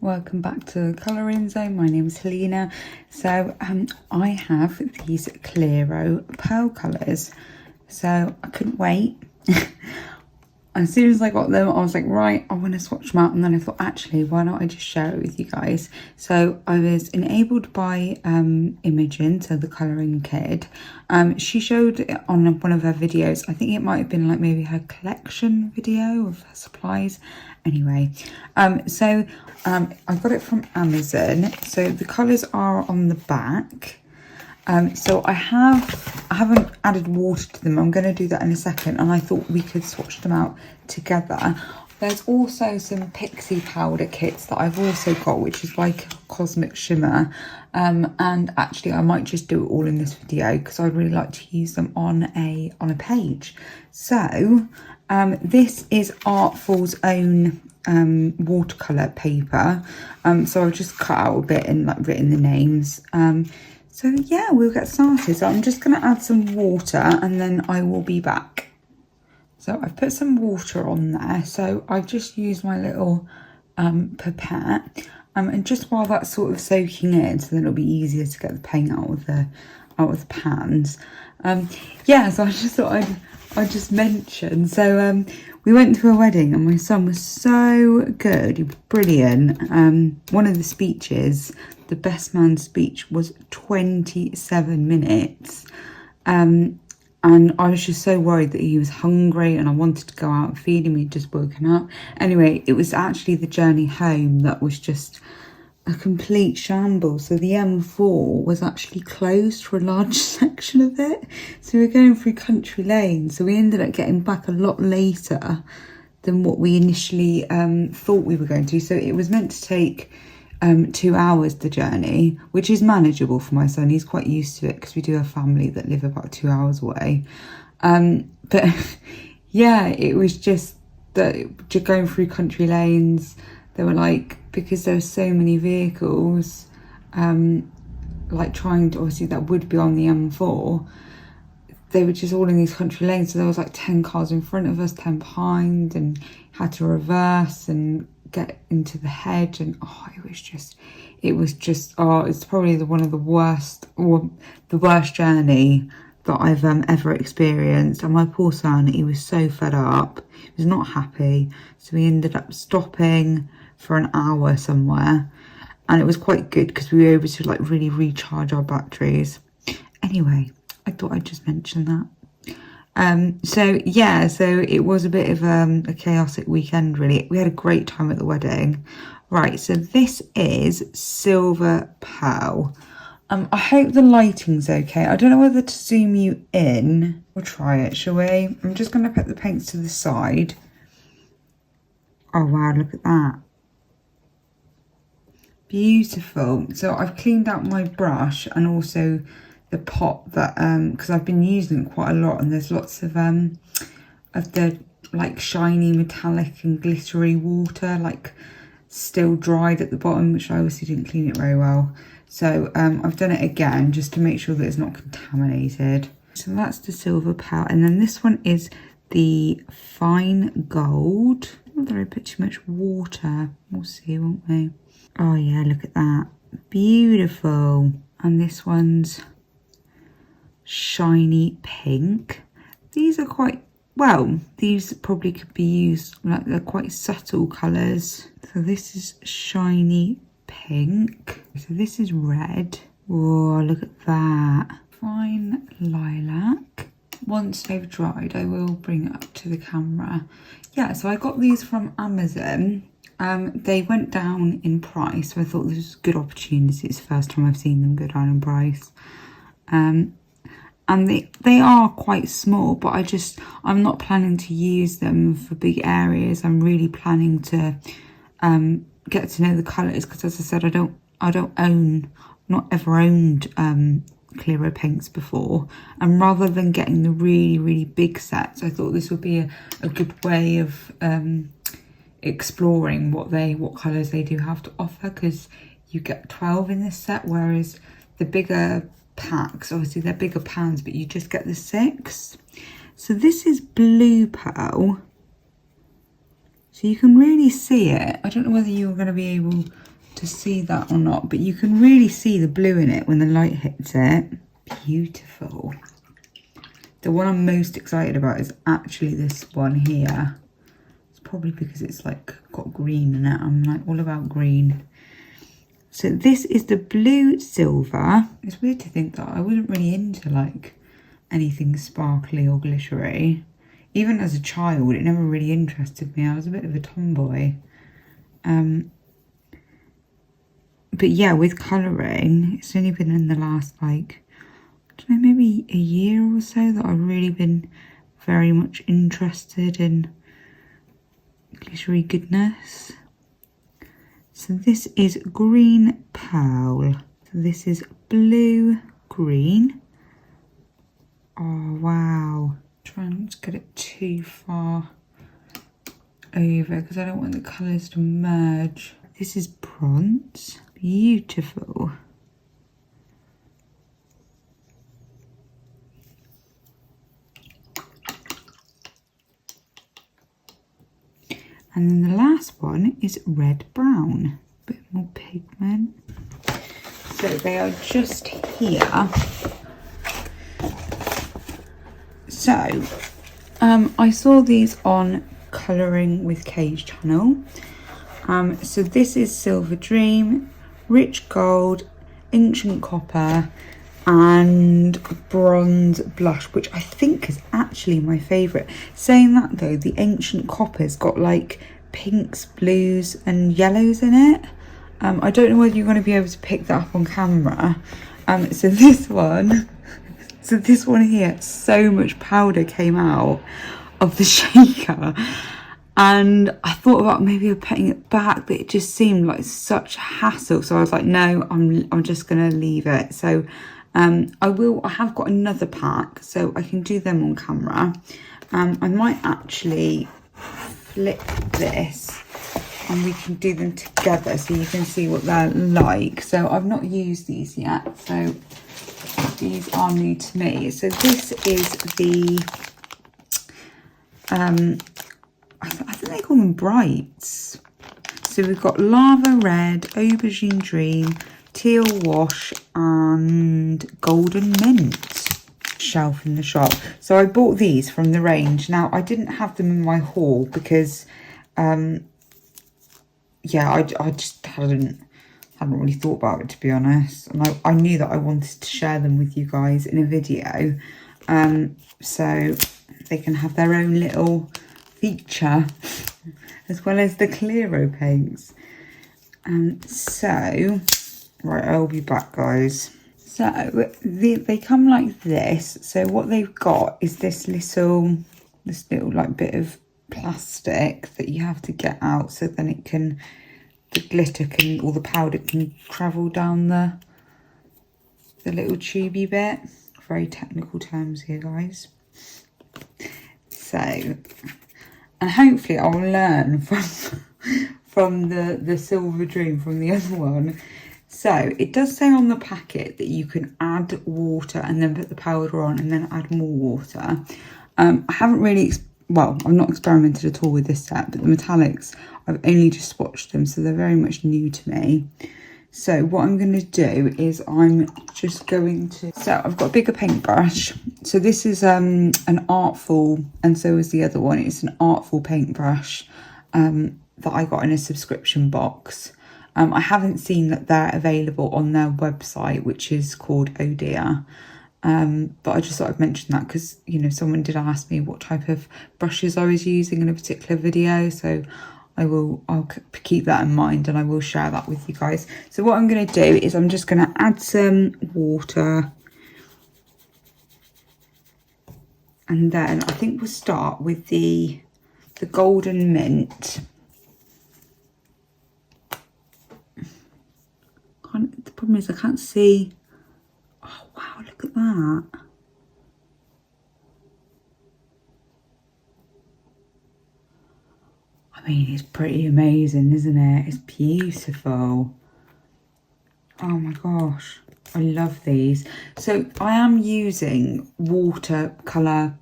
welcome back to Colouring Zone. My name is Helena. So I have these Coliro pearl colours, so I couldn't wait. As soon as I got them, I was like, right, I want to swatch them out. And then I thought, actually, why not I just share it with you guys? So I was enabled by Imogen, so the colouring kid. She showed it on one of her videos. I think it might have been like maybe her collection video of her supplies. Anyway, I got it from Amazon. So the colours are on the back. So I haven't added water to them. I'm going to do that in a second, and I thought we could swatch them out together. There's also some Pixie powder kits that I've also got, which is like a cosmic shimmer. And actually I might just do it all in this video because I'd really like to use them on a page. So this is Artful's own watercolour paper. So I've just cut out a bit and like written the names. So yeah, we'll get started. So I'm just going to add some water and then I will be back. So I've put some water on there. So I've just used my little pipette. And just while that's sort of soaking in, so then it'll be easier to get the paint out of the pans. Yeah, so I just thought I'd just mention. So we went to a wedding and my son was so good. He was brilliant. One of the speeches, the best man speech, was 27 minutes. And I was just so worried that he was hungry and I wanted to go out and feed him. He'd just woken up. Anyway, it was actually the journey home that was just a complete shambles. So the M4 was actually closed for a large section of it. So we were going through country lanes. So we ended up getting back a lot later than what we initially thought we were going to. So it was meant to take 2 hours, the journey, which is manageable for my son. He's quite used to it because we do have family that live about 2 hours away. But yeah, it was just that going through country lanes, they were like, because there's so many vehicles, like trying to, obviously that would be on the M4, they were just all in these country lanes. So there was like 10 cars in front of us, 10 behind, and had to reverse and get into the hedge. And it was just it's probably one of the worst, or the worst journey that I've ever experienced. And my poor son, he was so fed up, he was not happy. So we ended up stopping for an hour somewhere, and it was quite good because we were able to like really recharge our batteries. Anyway, I thought I'd just mention that. So yeah, so it was a bit of a chaotic weekend really. We had a great time at the wedding. Right, so this is Silver Pearl. I hope the lighting's okay. I don't know whether to zoom you in. We'll try it, shall we? I'm just going to put the paints to the side. Oh wow, look at that. Beautiful. So I've cleaned out my brush and also the pot that because I've been using it quite a lot, and there's lots of the like shiny metallic and glittery water like still dried at the bottom, which I obviously didn't clean it very well. So I've done it again just to make sure that it's not contaminated. So that's the Silver Pearl, and then this one is the Fine Gold. Not that I put too much water. We'll see, won't we? Oh yeah, look at that. Beautiful. And this one's Shiny Pink. These are quite, well, these probably could be used, like they're quite subtle colours. So this is Shiny Pink. So this is red. Oh, look at that. Fine Lilac. Once they've dried, I will bring it up to the camera. Yeah, so I got these from Amazon. They went down in price, so I thought this was a good opportunity. It's the first time I've seen them go down in price. And they are quite small, but I'm not planning to use them for big areas. I'm really planning to get to know the colours, because as I said, not ever owned Coliro paints before, and rather than getting the really big sets, I thought this would be a good way of exploring what colours they do have to offer, because you get 12 in this set, whereas the bigger packs, obviously they're bigger pans, but you just get the 6. So this is Blue Pearl, so you can really see it. I don't know whether you're going to be able to see that or not, but you can really see the blue in it when the light hits it. Beautiful. The one I'm most excited about is actually this one here. It's probably because it's like got green in it. I'm like all about green. So this is the blue silver. It's weird to think that I wasn't really into like anything sparkly or glittery. Even as a child, it never really interested me. I was a bit of a tomboy. But yeah, with colouring, it's only been in the last like, I don't know, maybe a year or so that I've really been very much interested in glittery goodness. So this is green pearl. So this is blue green. Oh wow. Try not to get it too far over because I don't want the colours to merge. This is bronze. Beautiful. And then the last one is red brown. A bit more pigment. So they are just here. So I saw these on Colouring with Kay's channel. So this is Silver Dream, Rich Gold, Ancient Copper and Bronze Blush, which I think is actually my favourite. Saying that though, the Ancient Copper's got like pinks, blues and yellows in it. I don't know whether you're going to be able to pick that up on camera. So this one here, so much powder came out of the shaker. And I thought about maybe putting it back, but it just seemed like such a hassle. So I was like, no, I'm just gonna leave it. So I have got another pack, so I can do them on camera. I might actually flip this and we can do them together so you can see what they're like. So I've not used these yet, so these are new to me. So this is the I think they call them brights. So we've got lava red, aubergine dream, teal wash and golden mint shelf in the shop. So I bought these from the range. Now I didn't have them in my haul because yeah, I just hadn't really thought about it, to be honest. And I knew that I wanted to share them with you guys in a video, so they can have their own little feature as well as the Coliro paints. So right, I'll be back, guys. So they come like this. So what they've got is this little like bit of plastic that you have to get out, so then it can, the glitter can, or the powder can travel down the little tubey bit. Very technical terms here, guys. So, and hopefully I'll learn from the Silver Dream, from the other one. So it does say on the packet that you can add water and then put the powder on and then add more water. I haven't really, I've not experimented at all with this set, but the metallics, I've only just swatched them, so they're very much new to me. So what I'm going to do is I'm just going to, so I've got a bigger paintbrush. So this is an Artful, and so is the other one. It's an Artful paintbrush that I got in a subscription box. I haven't seen that they're available on their website, which is called Oh Dear. But I just thought I'd mention that because, you know, someone did ask me what type of brushes I was using in a particular video. So I'll keep that in mind and I will share that with you guys. So what I'm going to do is I'm just going to add some water. And then I think we'll start with the golden mint. The problem is I can't see. Oh wow, look at that. I mean, it's pretty amazing, isn't it? It's beautiful. Oh my gosh, I love these. So I am using watercolour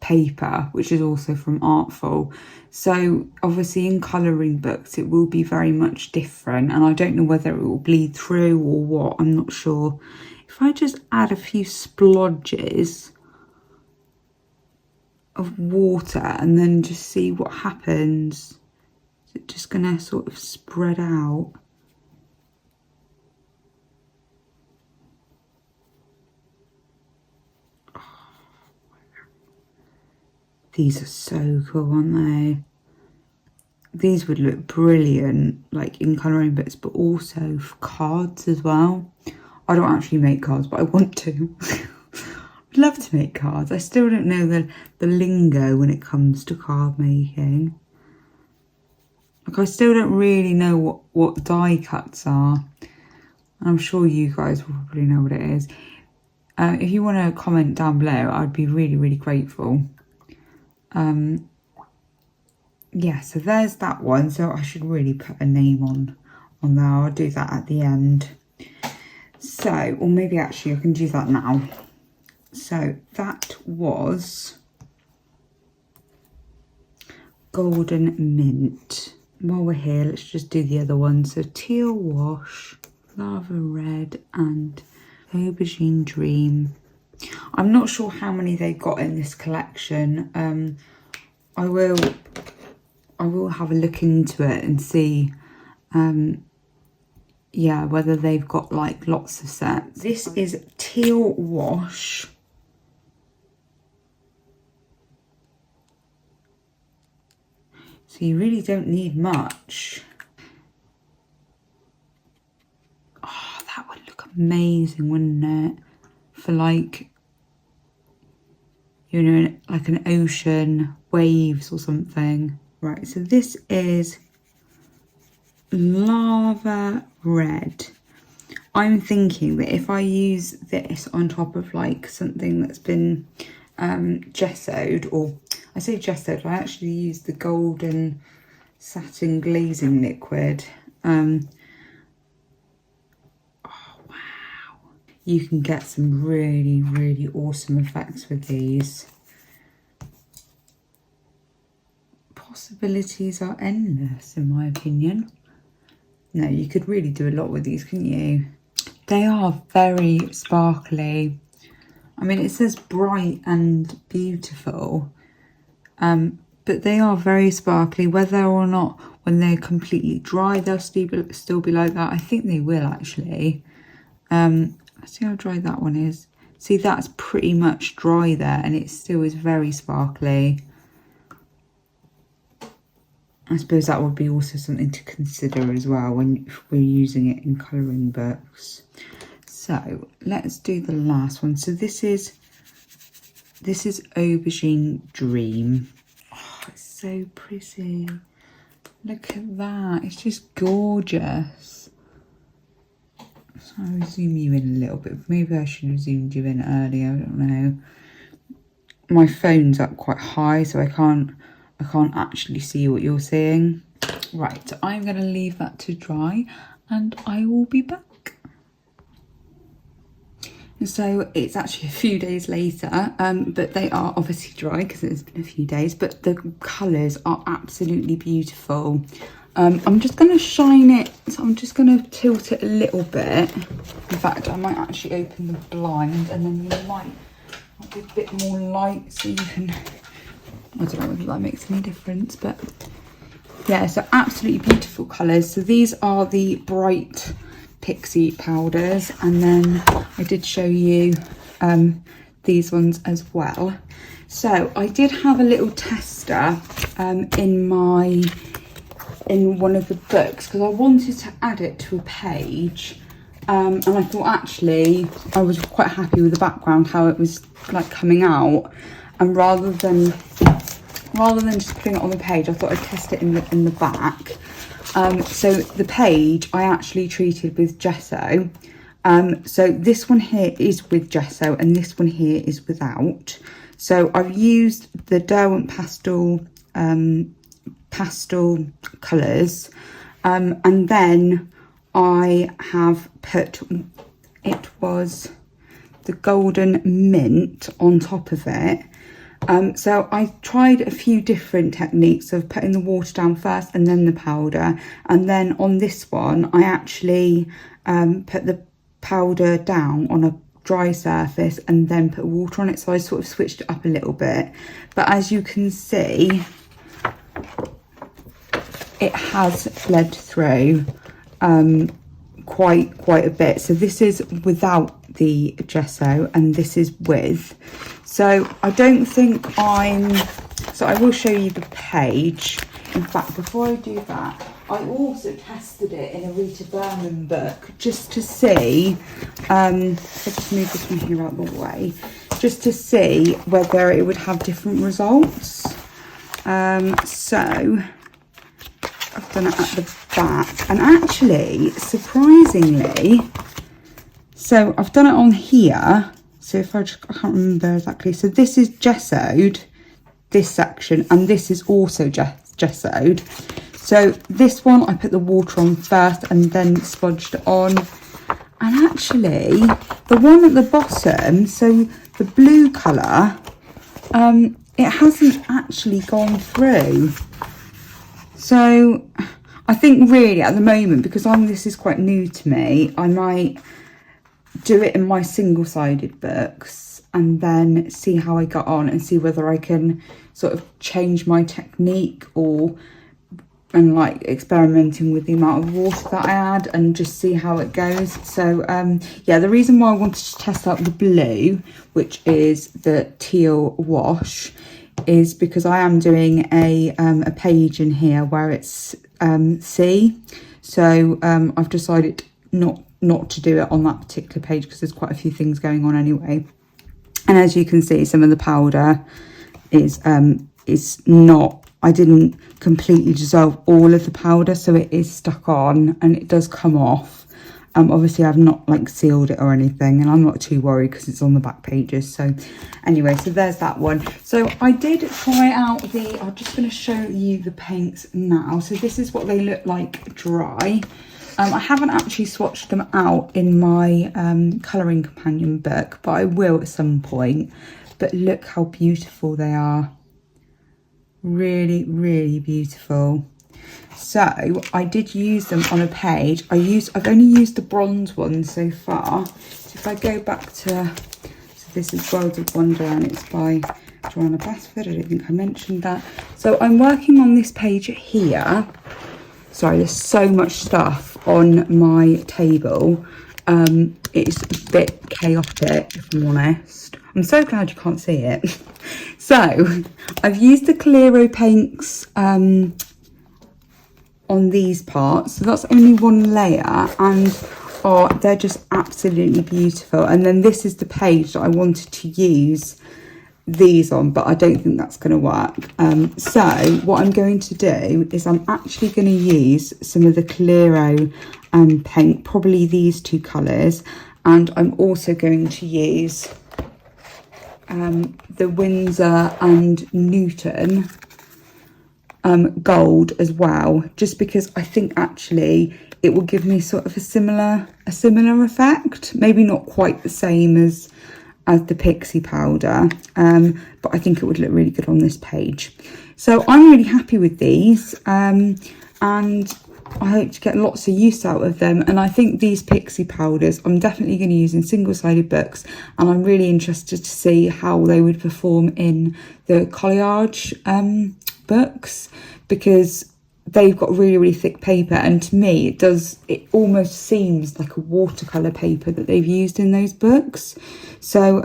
paper, which is also from Artful. So obviously in colouring books it will be very much different, and I don't know whether it will bleed through or what, I'm not sure. If I just add a few splodges of water and then just see what happens, is it just going to sort of spread out? These are so cool, aren't they? These would look brilliant, like in colouring books, but also for cards as well. I don't actually make cards, but I want to. I'd love to make cards. I still don't know the lingo when it comes to card making. Like, I still don't really know what die cuts are. I'm sure you guys will probably know what it is. If you want to comment down below, I'd be really, really grateful. Yeah, so there's that one. So I should really put a name on there. I'll do that at the end. So, or maybe actually I can do that now. So that was Golden Mint. While we're here, let's just do the other one. So Teal Wash, Lava Red and Aubergine Dream. I'm not sure how many they've got in this collection. I will have a look into it and see, yeah, whether they've got like lots of sets. This is Teal Wash. So you really don't need much. Oh, that would look amazing, wouldn't it? For like, you know, like an ocean, waves or something. Right, so this is Lava Red. I'm thinking that if I use this on top of like something that's been gessoed, or I say gessoed, I actually use the golden satin glazing liquid. Oh wow, you can get some really, really awesome effects with these. Possibilities are endless, in my opinion. No, you could really do a lot with these, couldn't you? They are very sparkly. I mean, it says bright and beautiful, but they are very sparkly. Whether or not when they're completely dry they'll still be like that, I think they will actually. Let's see how dry that one is. See, that's pretty much dry there, and it still is very sparkly. I suppose that would be also something to consider as well when we're using it in colouring books. So let's do the last one. So this is Aubergine Dream. Oh, it's so pretty. Look at that. It's just gorgeous. So I'll zoom you in a little bit. Maybe I should have zoomed you in earlier. I don't know. My phone's up quite high, so I can't actually see what you're seeing. Right, so I'm going to leave that to dry and I will be back. So it's actually a few days later, but they are obviously dry because it's been a few days, but the colours are absolutely beautiful. I'm just going to shine it, so I'm just going to tilt it a little bit. In fact, I might actually open the blind and then you might be a bit more light so you can... I don't know whether that makes any difference, but yeah, so absolutely beautiful colours. So these are the bright Pixie powders, and then I did show you these ones as well. So I did have a little tester in one of the books because I wanted to add it to a page, and I thought actually I was quite happy with the background, how it was like coming out, and rather than just putting it on the page, I thought I'd test it in the back. So the page I actually treated with gesso. So this one here is with gesso and this one here is without. So I've used the Derwent pastel colours, and then I have put, it was the Golden Mint on top of it. So I tried a few different techniques of putting the water down first and then the powder, and then on this one I actually put the powder down on a dry surface and then put water on it, so I sort of switched it up a little bit. But as you can see, it has bled through quite a bit. So this is without the gesso and this is with. So I don't think so I will show you the page. In fact, before I do that, I also tested it in a Rita Berman book just to see, I'll just move this one here out of the way, just to see whether it would have different results. So I've done it at the back, and actually, surprisingly, so I've done it on here. So if I can't remember exactly. So this is gessoed, this section, and this is also gessoed. So this one I put the water on first and then sponged it on. And actually, the one at the bottom, so the blue colour, it hasn't actually gone through. So I think really at the moment, because this is quite new to me, I might do it in my single-sided books and then see how I got on and see whether I can sort of change my technique and like experimenting with the amount of water that I add and just see how it goes. So yeah, the reason why I wanted to test out the blue, which is the teal wash, is because I am doing a page in here where it's C. So I've decided not to do it on that particular page because there's quite a few things going on anyway. And as you can see, some of the powder is not, I didn't completely dissolve all of the powder, so it is stuck on and it does come off. Obviously I've not like sealed it or anything, and I'm not too worried because it's on the back pages. So anyway, so there's that one. So I did try out I'm just going to show you the paints now. So this is what they look like dry. I haven't actually swatched them out in my colouring companion book, but I will at some point. But look how beautiful they are. Really, really beautiful. So I did use them on a page. I've only used the bronze one so far. So if I go back to, so this is World of Wonder and it's by Joanna Basford. I don't think I mentioned that. So I'm working on this page here. Sorry, there's so much stuff on my table. It's a bit chaotic, if I'm honest. I'm so glad you can't see it. So I've used the Coliro paints on these parts. So that's only one layer, and they're just absolutely beautiful. And then this is the page that I wanted to use these on, but I don't think that's going to work. So what I'm going to do is I'm actually going to use some of the Coliro paint, probably these two colours, and I'm also going to use the Winsor and Newton gold as well, just because I think actually it will give me sort of a similar effect, maybe not quite the same as the Pixie powder, but I think it would look really good on this page. So I'm really happy with these, and I hope to get lots of use out of them. And I think these Pixie powders I'm definitely going to use in single-sided books, and I'm really interested to see how they would perform in the collage books, because they've got really, really thick paper, and to me it almost seems like a watercolour paper that they've used in those books. So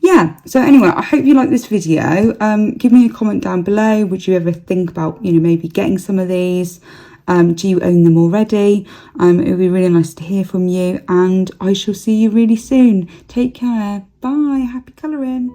yeah, so anyway, I hope you like this video. Give me a comment down below. Would you ever think about, you know, maybe getting some of these? Do you own them already? It would be really nice to hear from you, and I shall see you really soon. Take care. Bye. Happy colouring.